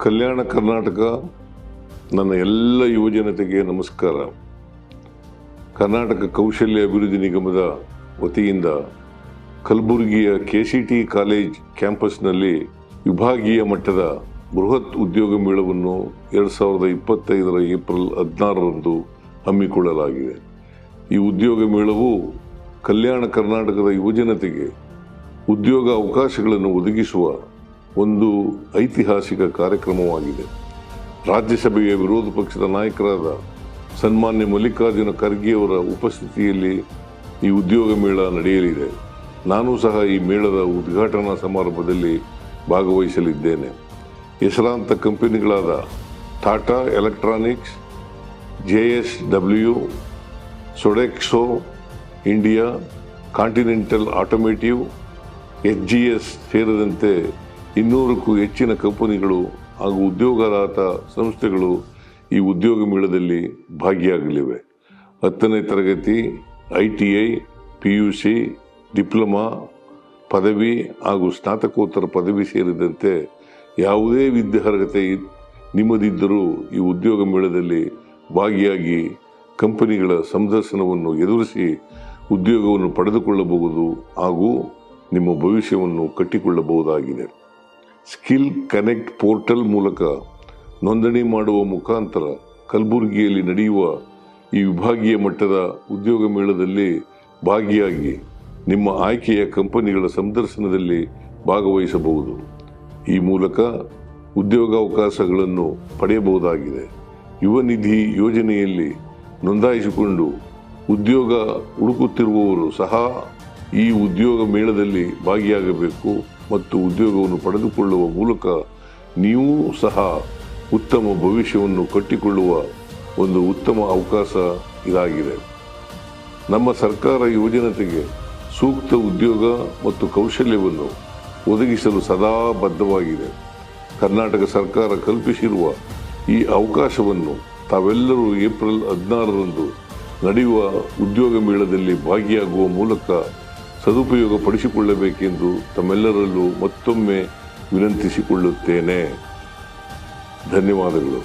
ಕಲ್ಯಾಣ ಕರ್ನಾಟಕ ನನ್ನ ಎಲ್ಲ ಯುವಜನತೆಗೆ ನಮಸ್ಕಾರ. ಕರ್ನಾಟಕ ಕೌಶಲ್ಯ ಅಭಿವೃದ್ಧಿ ನಿಗಮದ ವತಿಯಿಂದ ಕಲಬುರಗಿಯ KCT ಕಾಲೇಜ್ ಕ್ಯಾಂಪಸ್ನಲ್ಲಿ ವಿಭಾಗೀಯ ಮಟ್ಟದ ಬೃಹತ್ ಉದ್ಯೋಗ ಮೇಳವನ್ನು 2025 ಏಪ್ರಿಲ್ 16ರಂದು ಹಮ್ಮಿಕೊಳ್ಳಲಾಗಿದೆ. ಈ ಉದ್ಯೋಗ ಮೇಳವು ಕಲ್ಯಾಣ ಕರ್ನಾಟಕದ ಯುವಜನತೆಗೆ ಉದ್ಯೋಗ ಅವಕಾಶಗಳನ್ನು ಒದಗಿಸುವ ಒಂದು ಐತಿಹಾಸಿಕ ಕಾರ್ಯಕ್ರಮವಾಗಿದೆ. ರಾಜ್ಯಸಭೆಯ ವಿರೋಧ ಪಕ್ಷದ ನಾಯಕರಾದ ಸನ್ಮಾನ್ಯ ಮಲ್ಲಿಕಾರ್ಜುನ ಖರ್ಗೆಯವರ ಉಪಸ್ಥಿತಿಯಲ್ಲಿ ಈ ಉದ್ಯೋಗ ಮೇಳ ನಡೆಯಲಿದೆ. ನಾನು ಸಹ ಈ ಮೇಳದ ಉದ್ಘಾಟನಾ ಸಮಾರಂಭದಲ್ಲಿ ಭಾಗವಹಿಸಲಿದ್ದೇನೆ. ಹೆಸರಾಂತ ಕಂಪನಿಗಳಾದ Tata electronics, JSW, Sodexo India, Continental Automotive, HGS ಸೇರಿದಂತೆ 200ಕ್ಕೂ ಹೆಚ್ಚಿನ ಕಂಪನಿಗಳು ಹಾಗೂ ಉದ್ಯೋಗದಾತ ಸಂಸ್ಥೆಗಳು ಈ ಉದ್ಯೋಗ ಮೇಳದಲ್ಲಿ ಭಾಗಿಯಾಗಲಿವೆ. 10ನೇ ತರಗತಿ, ITI, PUC, ಡಿಪ್ಲೊಮಾ, ಪದವಿ ಹಾಗೂ ಸ್ನಾತಕೋತ್ತರ ಪದವಿ ಸೇರಿದಂತೆ ಯಾವುದೇ ವಿದ್ಯಾರ್ಹತೆ ನಿಮ್ಮದಿದ್ದರೂ ಈ ಉದ್ಯೋಗ ಮೇಳದಲ್ಲಿ ಭಾಗಿಯಾಗಿ ಕಂಪನಿಗಳ ಸಂದರ್ಶನವನ್ನು ಎದುರಿಸಿ ಉದ್ಯೋಗವನ್ನು ಪಡೆದುಕೊಳ್ಳಬಹುದು ಹಾಗೂ ನಿಮ್ಮ ಭವಿಷ್ಯವನ್ನು ಕಟ್ಟಿಕೊಳ್ಳಬಹುದಾಗಿದೆ. ಸ್ಕಿಲ್ ಕನೆಕ್ಟ್ ಪೋರ್ಟಲ್ ಮೂಲಕ ನೋಂದಣಿ ಮಾಡುವ ಮುಖಾಂತರ ಕಲಬುರಗಿಯಲ್ಲಿ ನಡೆಯುವ ಈ ವಿಭಾಗೀಯ ಮಟ್ಟದ ಉದ್ಯೋಗ ಮೇಳದಲ್ಲಿ ಭಾಗಿಯಾಗಿ ನಿಮ್ಮ ಆಯ್ಕೆಯ ಕಂಪನಿಗಳ ಸಂದರ್ಶನದಲ್ಲಿ ಭಾಗವಹಿಸಬಹುದು. ಈ ಮೂಲಕ ಉದ್ಯೋಗಾವಕಾಶಗಳನ್ನು ಪಡೆಯಬಹುದಾಗಿದೆ. ಯುವ ನಿಧಿ ಯೋಜನೆಯಲ್ಲಿ ನೋಂದಾಯಿಸಿಕೊಂಡು ಉದ್ಯೋಗ ಹುಡುಕುತ್ತಿರುವವರು ಸಹ ಈ ಉದ್ಯೋಗ ಮೇಳದಲ್ಲಿ ಭಾಗಿಯಾಗಬೇಕು ಮತ್ತು ಉದ್ಯೋಗವನ್ನು ಪಡೆದುಕೊಳ್ಳುವ ಮೂಲಕ ನೀವು ಸಹ ಉತ್ತಮ ಭವಿಷ್ಯವನ್ನು ಕಟ್ಟಿಕೊಳ್ಳುವ ಒಂದು ಉತ್ತಮ ಅವಕಾಶ ಇದಾಗಿದೆ. ನಮ್ಮ ಸರ್ಕಾರ ಯುವಜನತೆಗೆ ಸೂಕ್ತ ಉದ್ಯೋಗ ಮತ್ತು ಕೌಶಲ್ಯವನ್ನು ಒದಗಿಸಲು ಸದಾ ಬದ್ಧವಾಗಿದೆ. ಕರ್ನಾಟಕ ಸರ್ಕಾರ ಕಲ್ಪಿಸಿರುವ ಈ ಅವಕಾಶವನ್ನು ತಾವೆಲ್ಲರೂ ಏಪ್ರಿಲ್ 16ರಂದು ನಡೆಯುವ ಉದ್ಯೋಗ ಮೇಳದಲ್ಲಿ ಭಾಗಿಯಾಗುವ ಮೂಲಕ ಸದುಪಯೋಗ ಪಡಿಸಿಕೊಳ್ಳಬೇಕೆಂದು ತಮ್ಮೆಲ್ಲರಲ್ಲೂ ಮತ್ತೊಮ್ಮೆ ವಿನಂತಿಸಿಕೊಳ್ಳುತ್ತೇನೆ. ಧನ್ಯವಾದಗಳು.